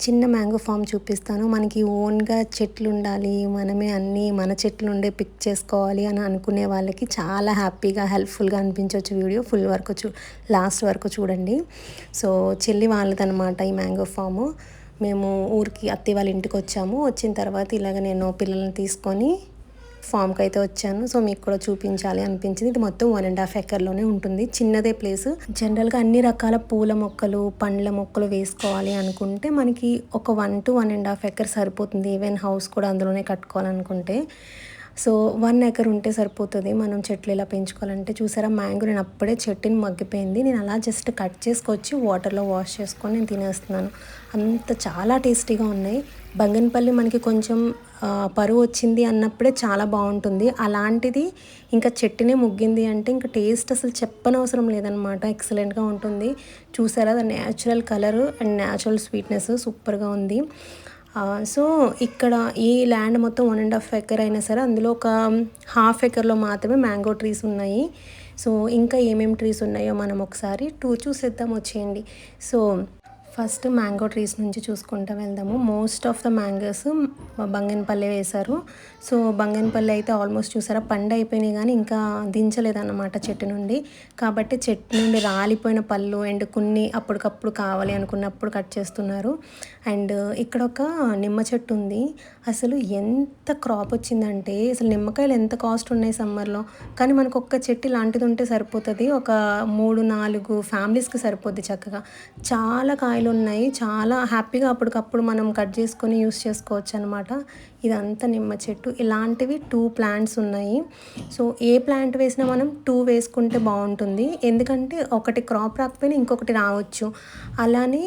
చిన్న mango form చూపిస్తాను. మనకి ఓన్‌గా చెట్లుండాలి. మనమే అన్నీ మన చెట్ల నుండే పిక్ చేసుకోవాలి అని అనుకునే వాళ్ళకి చాలా హ్యాపీగా, హెల్ప్‌ఫుల్‌గా అనిపించొచ్చు వీడియో. ఫుల్ వరకు లాస్ట్ వరకు చూడండి. సో, చెల్లి వాళ్ళదనమాట ఈ మ్యాంగో ఫాము. మేము ఊరికి అత్తయ్య వాళ్ళ ఇంటికొచ్చాము. వచ్చిన తర్వాత ఇలాగ నేను పిల్లల్ని తీసుకొని ఫామ్‌కైతే వచ్చాను. సో, మీకు కూడా చూపించాలి అనిపించింది. ఇది మొత్తం 1½ ఎకర్‌లోనే ఉంటుంది. చిన్నదే ప్లేసు. జనరల్‌గా అన్ని రకాల పూల మొక్కలు, పండ్ల మొక్కలు వేసుకోవాలి అనుకుంటే మనకి ఒక 1-1½ ఎకర్ సరిపోతుంది. ఈవెన్ హౌస్ కూడా అందులోనే కట్టుకోవాలనుకుంటే. సో, 1 ఎకర్ ఉంటే సరిపోతది. మనం చెట్లు ఇలా పెంచుకోవాలంటే. చూసారా మ్యాంగో నేను అప్పుడే చెట్టుని మగ్గిపోయింది. నేను అలా జస్ట్ కట్ చేసుకొచ్చి వాటర్‌లో వాష్ చేసుకొని నేను తినేస్తున్నాను. అంత చాలా టేస్టీగా ఉన్నాయి. బంగనపల్లి మనకి కొంచెం పరువు వచ్చింది అన్నప్పుడే చాలా బాగుంటుంది. అలాంటిది ఇంకా చెట్టునే ముగ్గింది అంటే ఇంకా టేస్ట్ అసలు చెప్పనవసరం లేదనమాట. ఎక్సలెంట్‌గా ఉంటుంది. చూసారా దాని natural colour and natural sweetness సూపర్‌గా ఉంది. సో, ఇక్కడ ఈ ల్యాండ్ మొత్తం 1½ ఎకర్ అయినా సరే అందులో ఒక ½ ఎకర్‌లో మాత్రమే మ్యాంగో ట్రీస్ ఉన్నాయి. సో, ఇంకా ఏమేమి ట్రీస్ ఉన్నాయో మనం ఒకసారి టూర్ చూసేద్దాం వచ్చేయండి. సో, ఫస్ట్ మ్యాంగో ట్రీస్ నుంచి చూసుకుంటూ వెళ్దాము. Most of the mangoes Banganapalli వేశారు. సో, బంగనపల్లి అయితే ఆల్మోస్ట్ చూసారా పండు అయిపోయినాయి కానీ ఇంకా దించలేదన్నమాట చెట్టు నుండి. కాబట్టి చెట్టు నుండి రాలిపోయిన పళ్ళు అండ్ కొన్ని అప్పటికప్పుడు కావాలి అనుకున్నప్పుడు కట్ చేస్తున్నారు. అండ్ ఇక్కడ ఒక నిమ్మ చెట్టు ఉంది. అసలు ఎంత క్రాప్ వచ్చిందంటే అసలు నిమ్మకాయలు ఎంత కాస్ట్ ఉన్నాయి సమ్మర్‌లో. కానీ మనకు ఒక్క చెట్టు ఇలాంటిది ఉంటే సరిపోతది. ఒక 3-4 ఫ్యామిలీస్‌కి సరిపోద్ది చక్కగా. చాలా కాయలు ఉన్నాయి. చాలా హ్యాపీగా అప్పటికప్పుడు మనం కట్ చేసుకొని యూస్ చేసుకోవచ్చనమాట. ఇదంతా నిమ్మ చెట్టు. ఇలాంటివి 2 ప్లాంట్స్ ఉన్నాయి. సో, ఏ ప్లాంట్ వేసినా మనం 2 వేసుకుంటే బాగుంటుంది. ఎందుకంటే ఒకటి క్రాప్ రాకపోయినా ఇంకొకటి రావచ్చు. అలానే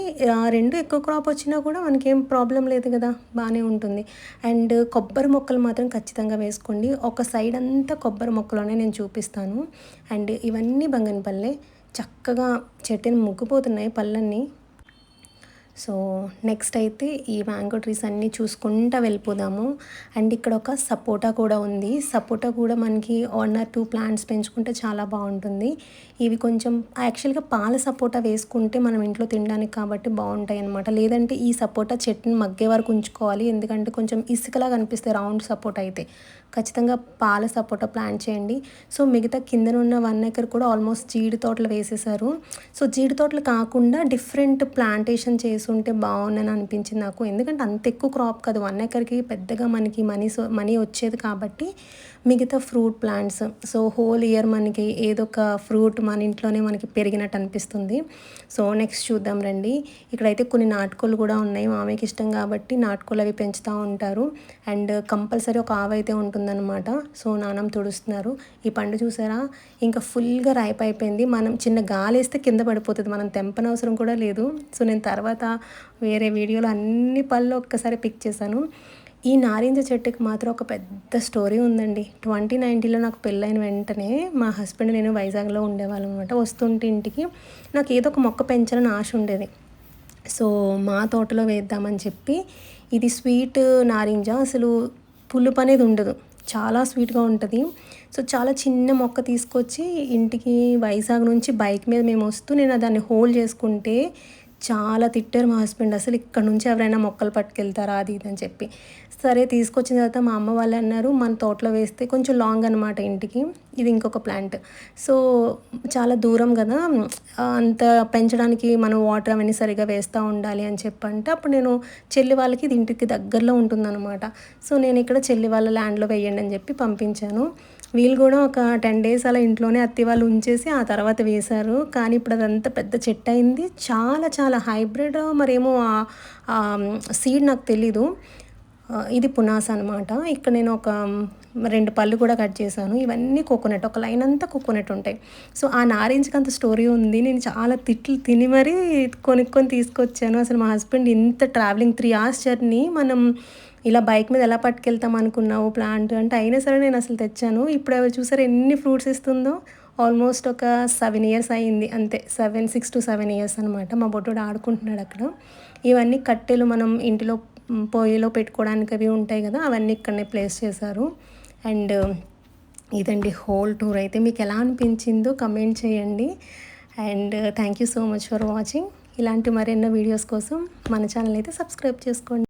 2 ఎక్కువ క్రాప్ వచ్చినా కూడా మనకేం ప్రాబ్లం లేదు కదా! బానే ఉంటుంది. అండ్ కొబ్బరి మొక్కలు మాత్రం ఖచ్చితంగా వేసుకోండి. ఒక సైడ్ అంతా కొబ్బరి మొక్కలోనే నేను చూపిస్తాను. అండ్ ఇవన్నీ బంగనపల్లె. చక్కగా చెట్టుని ముగ్గిపోతున్నాయి పళ్ళన్నీ. సో, నెక్స్ట్ అయితే ఈ మ్యాంగో ట్రీస్ అన్నీ చూసుకుంటా వెళ్ళిపోదాము. అండ్ ఇక్కడ ఒక సపోటా కూడా ఉంది. సపోటా కూడా మనకి 1 ఆర్ 2 ప్లాంట్స్ పెంచుకుంటే చాలా బాగుంటుంది. ఇవి కొంచెం యాక్చువల్‌గా పాల సపోటా వేసుకుంటే మనం ఇంట్లో తినడానికి కాబట్టి బాగుంటాయి అనమాట. లేదంటే ఈ సపోటా చెట్టుని మగ్గే వరకు ఉంచుకోవాలి. ఎందుకంటే కొంచెం ఇసుకలా కనిపిస్తాయి రౌండ్ సపోటా అయితే. ఖచ్చితంగా పాల సపోటా ప్లాంట్ చేయండి. సో, మిగతా కిందనున్న 1 ఎకర్ కూడా ఆల్మోస్ట్ జీడి తోటలు వేసేసారు. సో, జీడి తోటలు కాకుండా డిఫరెంట్ ప్లాంటేషన్ చేసుంటే బాగుండని అనిపించింది నాకు. ఎందుకంటే అంత ఎక్కువ క్రాప్ కాదు. 1 ఎకర్‌కి పెద్దగా మనకి మనీ వచ్చేది కాబట్టి మిగతా fruit plants. So, whole year మనకి ఏదో ఒక ఫ్రూట్ మన ఇంట్లోనే మనకి పెరిగినట్టు అనిపిస్తుంది. సో, నెక్స్ట్ చూద్దాం రండి. ఇక్కడైతే కొన్ని నాటుకోళ్ళు కూడా ఉన్నాయి. మామయ్యకి ఇష్టం కాబట్టి నాటుకోళ్ళు అవి పెంచుతూ ఉంటారు. అండ్ కంపల్సరీ ఒక ఆవైతే ఉంటుందన్నమాట. సో, నాన్నమ్మ తుడుస్తున్నారు. ఈ పండు చూసారా ఇంకా ఫుల్‌గా రైప్ అయిపోయింది. మనం చిన్న గాలేస్తే కింద పడిపోతది. మనం తెంపనవసరం కూడా లేదు. సో, నేను తర్వాత వేరే వీడియోలో అన్ని పళ్ళు ఒక్కసారి పిక్ చేశాను. ఈ నారింజ చెట్టుకి మాత్రం ఒక పెద్ద స్టోరీ ఉందండి. 2019లో నాకు పెళ్ళైన వెంటనే మా హస్బెండ్ నేను వైజాగ్‌లో ఉండేవాళ్ళం అనమాట. వస్తుంటే ఇంటికి నాకు ఏదో ఒక మొక్క పెంచాలని ఆశ ఉండేది. సో, మా తోటలో వేద్దామని చెప్పి ఇది స్వీట్ నారింజ అసలు పులుపు అనేది ఉండదు. చాలా స్వీట్‌గా ఉంటది. సో, చాలా చిన్న మొక్క తీసుకొచ్చి ఇంటికి వైజాగ్ నుంచి బైక్ మీద మేము వస్తూ నేను దాన్ని హోల్డ్ చేసుకుంటే చాలా తిట్టారు మా హస్బెండ్. అసలు ఇక్కడ నుంచి ఎవరైనా మొక్కలు పట్టుకెళ్తారా అది ఇది అని చెప్పి. సరే తీసుకొచ్చిన తర్వాత మా అమ్మ వాళ్ళు అన్నారు మన తోటలో వేస్తే కొంచెం లాంగ్ అనమాట ఇంటికి. ఇది ఇంకొక ప్లాంట్. సో, చాలా దూరం కదా! అంత పెంచడానికి మనం వాటర్ అవన్నీ సరిగ్గా వేస్తూ ఉండాలి అని చెప్పంటే అప్పుడు నేను చెల్లి వాళ్ళకి ఇది ఇంటికి దగ్గరలో ఉంటుందన్నమాట. సో, నేను ఇక్కడ చెల్లి వాళ్ళ ల్యాండ్‌లో వేయండి అని చెప్పి పంపించాను. వీళ్ళు కూడా ఒక 10 డేస్ అలా ఇంట్లోనే అత్తయ్య వాళ్ళు ఉంచేసి ఆ తర్వాత వేశారు. కానీ ఇప్పుడు అదంతా పెద్ద చెట్టు అయింది. చాలా చాలా హైబ్రిడ్ మరేమో సీడ్ నాకు తెలీదు. ఇది పునాస అనమాట. ఇక్కడ నేను ఒక 2 పళ్ళు కూడా కట్ చేశాను. ఇవన్నీ కోకోనట్. ఒక లైన్ అంతా కోకోనట్ ఉంటాయి. సో, ఆ నారింజకి అంత స్టోరీ ఉంది. నేను చాలా తిట్లు తిని మరీ కొనుక్కొని తీసుకొచ్చాను. అసలు మా హస్బెండ్ ఇంత ట్రావెలింగ్ 3 అవర్స్ జర్నీ మనం ఇలా బైక్ మీద ఎలా పట్టుకెళ్తాం అనుకున్నావు ప్లాంట్ అంటే, అయినా సరే నేను అసలు తెచ్చాను. ఇప్పుడు అవి చూసారా ఎన్ని ఫ్రూట్స్ ఇస్తుందో. ఆల్మోస్ట్ ఒక 7 ఇయర్స్ అయింది అంతే. 6-7 ఇయర్స్ అనమాట. మా బొడ్డోడు ఆడుకుంటున్నాడు అక్కడ. ఇవన్నీ కట్టెలు మనం ఇంటిలో పొయ్యిలో పెట్టుకోవడానికి అవి ఉంటాయి కదా! అవన్నీ ఇక్కడనే ప్లేస్ చేశారు. అండ్ ఇదండి హోల్ టూర్ అయితే మీకు ఎలా అనిపించిందో కమెంట్ చేయండి. And thank you so much for watching. ఇలాంటి మరెన్నో వీడియోస్ కోసం మన ఛానల్ అయితే సబ్స్క్రైబ్ చేసుకోండి.